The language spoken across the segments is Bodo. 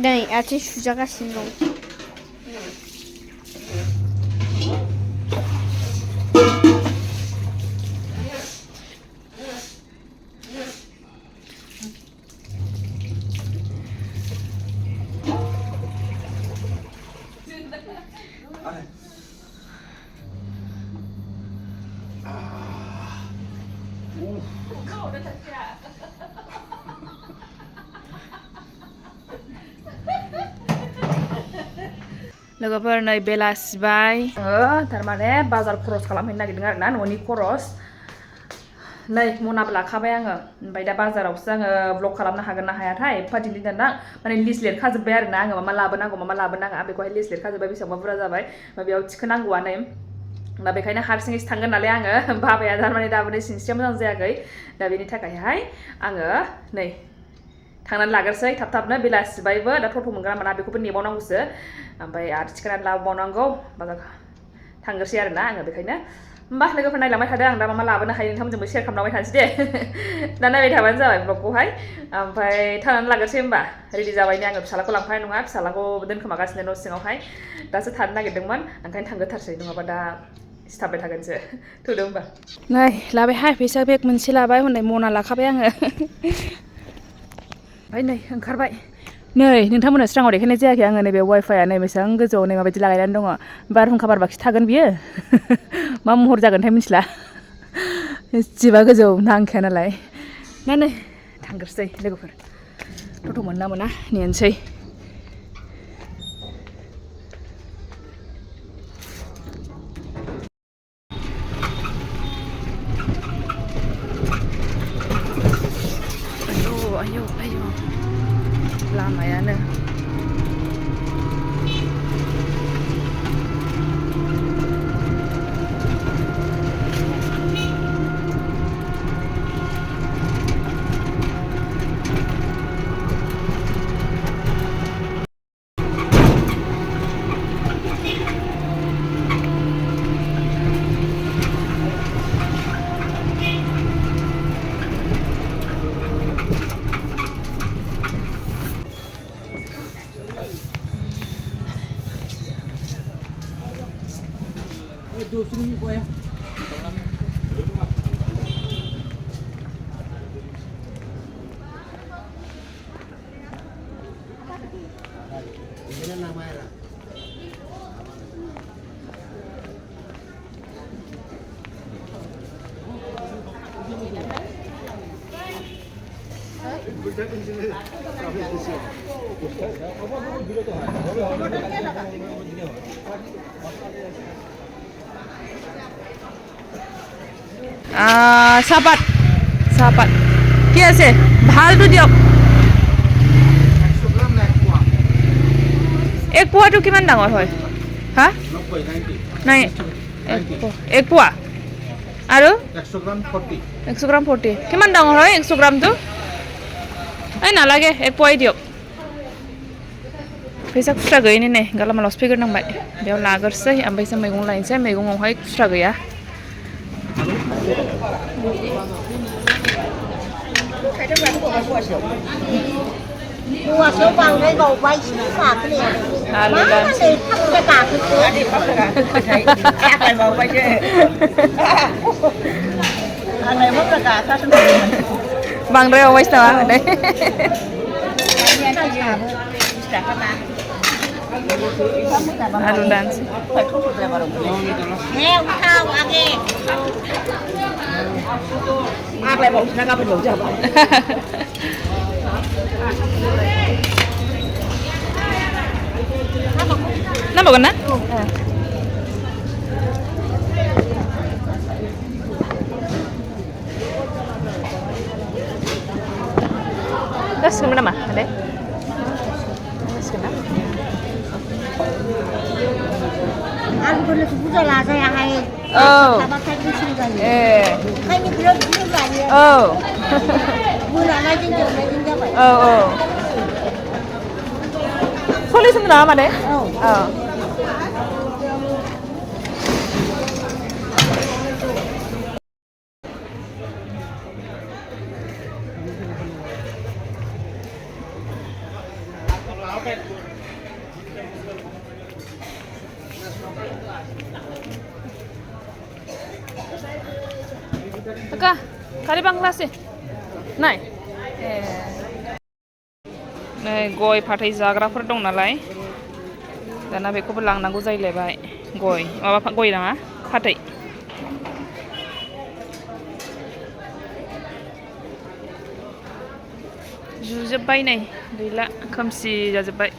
नै आथिं सुजागासिनो दं लोगोफोर नै बेलासिबाय थारमाने बाजार खरस खालामहैनो नागिरदों आरो ना न'नि खरस नै मनाबो लाखाबाय आङो ओमफ्राय दा बाजारावसो आङो ब्लग खालामनो हागोन ना हायाथाय एफा दिल्ली दाना माने लिस्ट लिरखाजोब्बाय आरो ना आङो मा लाबोनांगौ मा लाबोनाङा बेखौहाय लिस्ट लिरखाजोब्बाय बेसेबांबा बुरजा जाबाय ओमफ्राय बेयाव थिखोनांगौआनो दा बेखायनो हारसिङैसो थांगोन नालाय आङो बाबाया थारमाने दाबो सिनस्रिया मोजां जायाखै दा बेनि थाखायहाय आङो नै थांनानै लाग्रोसै थाब थाबनो बेलासिबायबो दा टट' मोनगोन मोना बेखौबो नेबावनांगौसो ओमफ्राय आरो थिखोनानै लाबोबावनांगौ बाजार थांग्रोसै आरो ना आङो बेखायनो होमबा लोगोफोर नायलांबाय थादों आं दा मा लाबोनो हायो नोंथांमोनजोंबो शेयार खालामलांबाय थानोसै दे दा नायबाय थाबानो जाबाय ब्लगखौहाय ओमफ्राय थांनानै लाग्रोसै होमबा रेडि जाबायनि आङो फिसालाखौ लांफानाय नङा फिसालाखौ दोनखोमागासिनो न' सिङावहाय दासो थानो नागिरदोंमोन ओंखायनो थांग्रोथारसै नङाबा दा सिथाबबाय थागोनसो थुदो होमबा नै लाबायहाय फैसा बेग मोनसे लाबाय हनै मना लाखाबाय आङो ओमफ्राय नै ओंखारबाय नै नोंथांमोननो स्राङाव देखायनाय जायाखै आङो नैबे वाइफाइआ नै बेसेबां गोजौआव नै माबायदि लागायनानै दङ बारहुंखा बारबाखि थागोन बियो मा महर जागोनथाय मिथिला जिबा गोजौ नांखाया नालाय ना नै थांग्रोसै लोगोफोर टट' मोनो ना मोना नेनोसै आयौ लामायानो চাহপাত চাহপাত কি আছে ভালটো দিয়ক এক পোৱাটো কিমান ডাঙৰ হয় হা নাই এক পোৱা আৰু 100 গ্ৰাম 40 কিমান ডাঙৰ হয় 100 গ্ৰামটো এই নালাগে এক পোৱাই দিয়ক फैसा खुस्रा गैयैनि नै गालामालावसो फैग्रोनांबाय बेयाव लाग्रोसै ओमफ्रायसो मैगं लायनोसै मैगङावहाय खुस्रा गैया बांद्राय अवाइस नामा होनदों आलु दानसै नांबावगोन ना जासिगोनमोन नामा आदै आलुफोरखौ बुरजा लाजायाहाय थाबाथाय गोसोम जायो ओंखायनो बिराद बुरजा लायो मोनानायजों जोबनायजों जाबाय सल्लिस होनदों नामा मादै Taka, kali Bangladesh. Nai. नै गय फाथै जाग्राफोर दं नालाय दाना बेखौबो लांनांगौ जायलायबाय गय माबा गय नाङा फाथै जुजोब्बाय नै गैला खोमसि जाजोब्बाय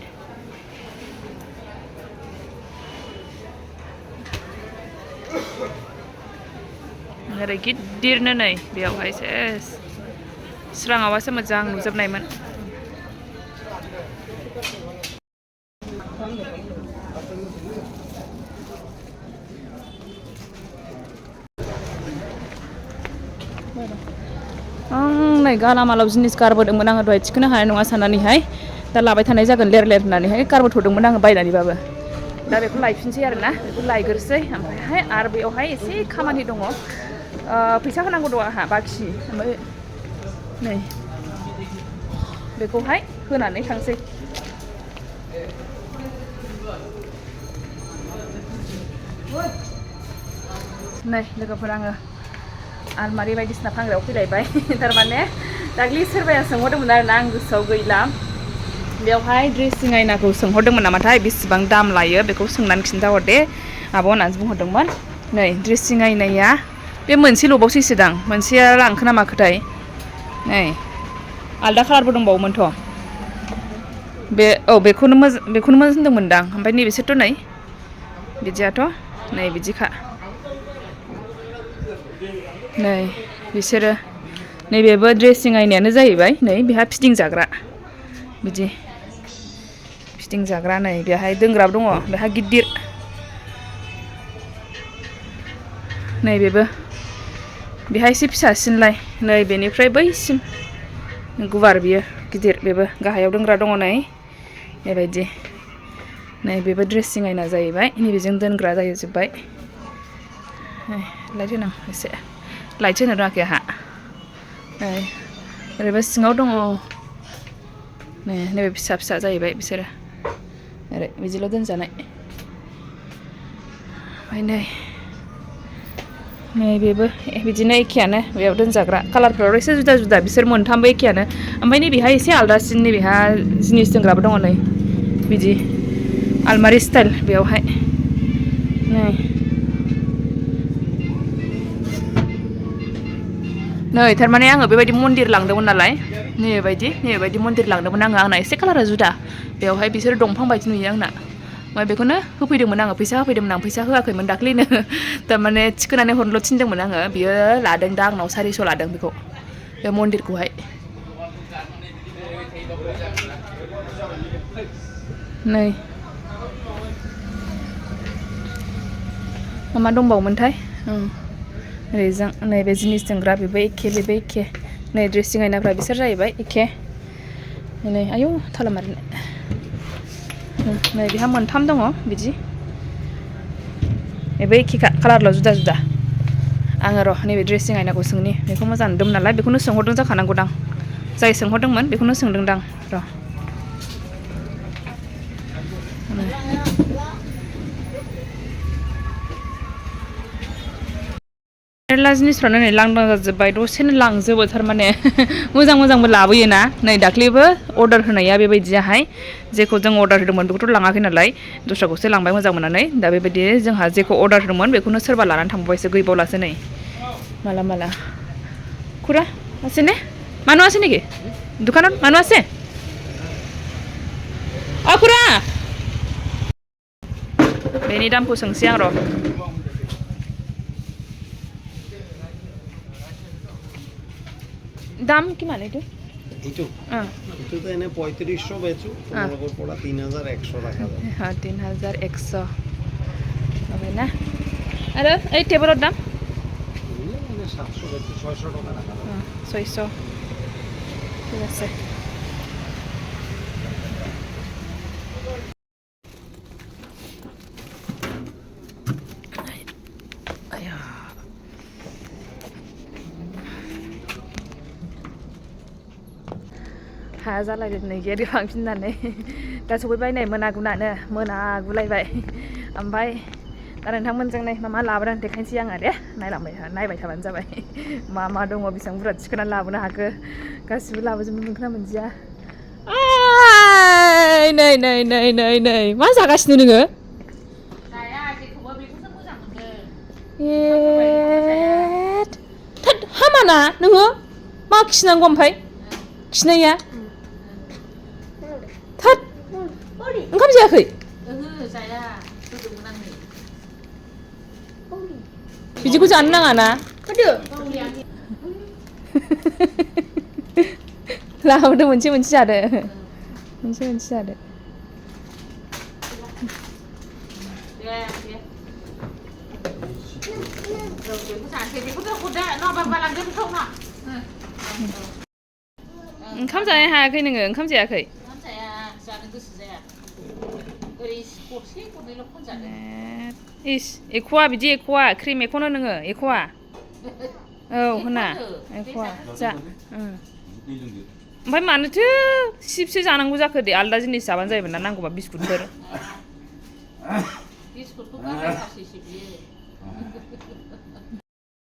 ओरै गिदिरनो नै बेयावहाय सेस स्राङावसो मोजां नुजोबनायमोन नै गालामालाव जिनिस गारबोदोंमोन आङो दहाय थिखोनो हानाय नङा साननानैहाय दा लाबाय थानाय जागोन लेर लेर होननानैहाय गारबोथ'दोंमोन आङो बायनानैबाबो दा बेखौ लायफिनसै आरोना बेखौ लायग्रोसै ओमफ्रायहाय आरो बेयावहाय एसे खामानि दङ फैसा होनांगौ दं आंहा बाखि ओमफ्राय नै बेखौहाय होनानै थांसै नै लोगोफोर आङो आलमारि बायदिसिना फानग्रायाव फैलायबाय थारमाने दाख्लि सोरबाया सोंहरदोंमोन आरोना आं गोसोआव गैला बेवहाय ड्रेसिं आयनाखौ सोंहरदोंमोन नामाथाय बेसेबां दाम लायो बेखौ सोंनानै खिन्थाहर दे आब' होननानै बुंहरदोंमोन नै ड्रेसिं आयनाया बे मोनसेल'बावसैसोदां मोनसेया लांखो ना माखोथाय नै आलदा कालारबो दंबावोमोनथ' बे औ बेखौनो होनदोंमोनदां ओमफ्राय नैबेसोरथ' नै बिदियाथ' नै बिदिखा नै बिसोरो नैबेबो ड्रेसिं आयनायानो जाहैबाय नै बेहा फिदिं जाग्रा बिदि फिदिं जाग्रा नै बेहाय दोनग्राबो दङ बेहा गिदिर नैबेबो बेहा एसे फिसासिनलाय नै बेनिफ्राय बैसिम गुवार बियो गिदिर बेबो गाहायाव दोनग्रा दङ नै बेबायदि नै बेबो ड्रेसिं आयना जाहैबाय नैबेजों दोनग्रा जाहैजोब्बाय लाइट होनां एसे लाइट होनो रोङाखै आंहा नै ओरैबो सिङाव दङ नै नैबे फिसा फिसा जाहैबाय बिसोरो ओरै बिदिल' दोनजानाय ओमफ्राय नै बेबो बिदिनो एखेयानो बेयाव दोनजाग्रा कालारफ्राव एसे जुदा जुदा बिसोर मोनथामबो एखेयानो ओमफ्राय नैबेहा एसे आलदासिन नैबेहा जिनिस दोनग्राबो दङ नै बिदि आलमारि स्टाइल बेयावहाय नै थारमाने आङो बेबायदि मन्दिर लांदोंमोन नालाय नैबेबायदि मन्दिर लांदोंमोन आंना एसे कालारा जुदा बेवहाय बिसोरो दंफां बायदि नुयो आंना ओमफ्राय बेखौनो होफैदोंमोन आङो फैसा होफैदोंमोन आं फैसा होआखैमोन दाख्लैनो थारमाने थिखोनानै हरनोल' थिनदोंमोन आङो बियो लादों दा आंनाव 400 लादों बेखौ बे मन्दिरखौहाय नै मा दंबावोमोनथाय ओरैजों नैबे जिनिस दोनग्रा बेबो एखे नै ड्रेसिं आयनाफ्रा बिसोर जाहैबाय एखे नै आयौ थाला मारिनो नै बेहा मोनथाम दङ बिदि बेबो एखेखा कालारल' जुदा जुदा आङो र' नैबे ड्रेसिं आयनाखौ सोंनि बेखौ मोजां नुदोंमोन नालाय बेखौनो सोंहरदों जाखानांगौदां जाय सोंहरदोंमोन बेखौनो सोंदोंदां र' मेरला जिनिसफ्रानो नै लांदां जाजोब्बाय दसेनो लांजोबो थारमाने मोजांबो लाबोयोना नै दाख्लैबो अर्डार होनाया बेबायदियाहाय जेखौ जों अर्डार होदोंमोन बेखौथ' लाङाखै नालाय दस्राखौसो लांबाय मोजां मोननानै दा बेबायदि जोंहा जेखौ अर्डार होदोंमोन बेखौनो सोरबा लानानै थांबावबायसो गैबावलासो नै माला खुरा আছে নে মানুহ আছে নেকি দোকানত মানুহ আছে খুৰা बेनि दामखौ सोंसै आं र' দাম কিমান এইটো এইটো এইটো তো এনে 3500 বেচো তোমালোকৰ পৰা 3100 রাখা যায় হ্যাঁ 3100 হবে না আৰু এই টেবুলৰ দাম এনে 700 বেচো 600 টাকা রাখা যায় 600 ঠিক আছে हाया जालायदों नै गेट फांफिननानै दा सफैबाय नै मोनागुलायबाय ओमफ्राय दा नोंथांमोनजों नै मा लाबोदों देखायनोसै आङो दे नायबाय थाबानो जाबाय मा दङ बेसेबां बुरजा थिखोनानै लाबोनो हाखो गासिबो लाबोजोबनो मोनखोना मोनदिया नै मा जागासिनो नोङो हामाना नोङो मा खिनांगौ ओमफ्राय खिनाया थोद ओंखाम जायाखै बिदिखौ जानो नाङा ना लाबोदो मोनसे जादो मोनसे जादो ओंखाम जानो हायाखै नोङो ओंखाम जायाखै इस एख'वा बिदि एख'वा क्रिम एख'नो नोङो एख'वा औ होना एख'वा जा ओमफ्राय मानोथो सिपसो जानांगौ जाखो दे आलदा जिनिस जाबानो जायोमोन ना नांगौबा बिस्कुटफोर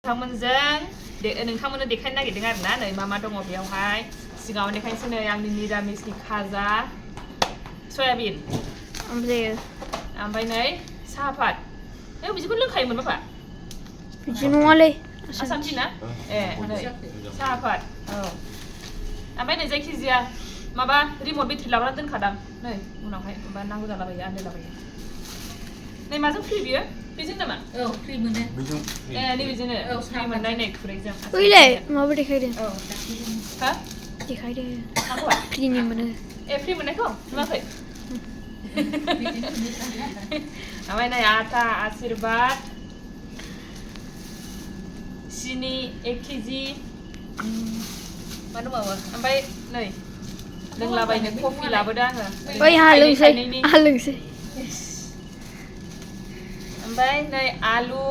नोंथांमोननो देखायनो नागिरदों आरो ना नै मा दङ बेयावहाय सिगाङाव देखायनोसै नै आंनि निरामिसनि खाजा सयाबिन ओमफ्राय नै साहापात बिदिखौ लोंखायोमोन बाबा बिदि नङालै आसामनि ना नै साहापात औ ओमफ्राय नै जायखिजाया माबा रिमट बेटारि लाबोना दोनखादां नै उनावहाय माबा नांगौ जालाबायो आन्दायलाबायो नै माजों फ्रि बियो बेजों नामा औ फ्रि मोनो नैबेजोंनो फ्रि मोननाय नै खुरैजों ओइलाय माबा देखायदों औ हा देखायदों फ्रिनि मोनो फ्रि मोननायखौ नुवाखै ओमफ्राय नै आटा आशीर्बाद सिनि 1 केजि मा दंबावो ओमफ्राय नै लोंलाबायनो कफि लाबोदो आङो ओइ आहा लोंसै ओमफ्राय नै आलु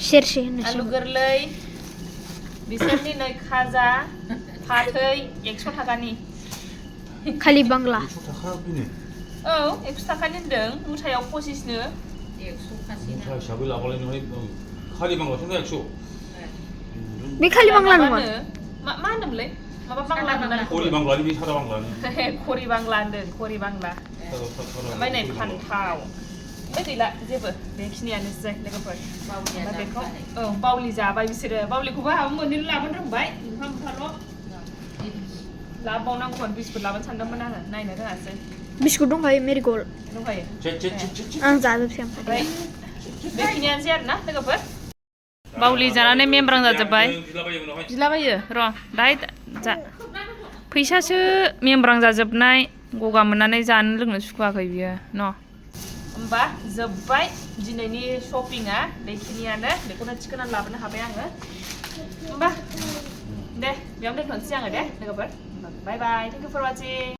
सेरसे आलु गोरलै बिसोरनि नै खाजा फाथै 100 थाखानि खालि बांला 100 थाखा बेनो औ 100 थाखानि होनदों मुथायाव 25 नो 100 मुथा हिसाबै लाबालाय नोंहाय खालि बांलाथ' 100 बे खालि बांला नङा मा होनदोंमोनलाय माबा बांला होनदों खरि बांलानि बे सारा बांलानि खरि बांला होनदों खरि बांला ओमफ्राय नै फान्थाव ओमफ्राय गैला जेबो बेखिनियानोसै लोगोफोर बेखौ औ बावलि जाबाय बिसोरो बावलिखौबो आंहाबो मोननैल' लाबोनो रोंबाय ओंखामफ्राल' लाबावनांगौमोन बिस्कुट लाबोनो सानदोंमोन आङो नायनो रोङासै बिस्कुट दंखायो मेरिगल्ड दंखायो आं जाजोबसै ओमफ्राय बेखिनियानोसै आरोना लोगोफोर बावलि जानानै मेमब्रां जाजोब्बाय बिलाबायो र' दाहाय फैसासो मेमब्रां जाजोबनाय गगा मोननानै जानो लोंनो सुखुवाखै बियो न' होमबा जोब्बाय दिनैनि शपिंआ बेखिनियानो बेखौनो थिखोनानै लाबोनो हाबाय आङो होमबा दे बेयावनो दोनथ'नोसै आङो दे लोगोफोर बाय बाय थेंक इउ फर वाचिं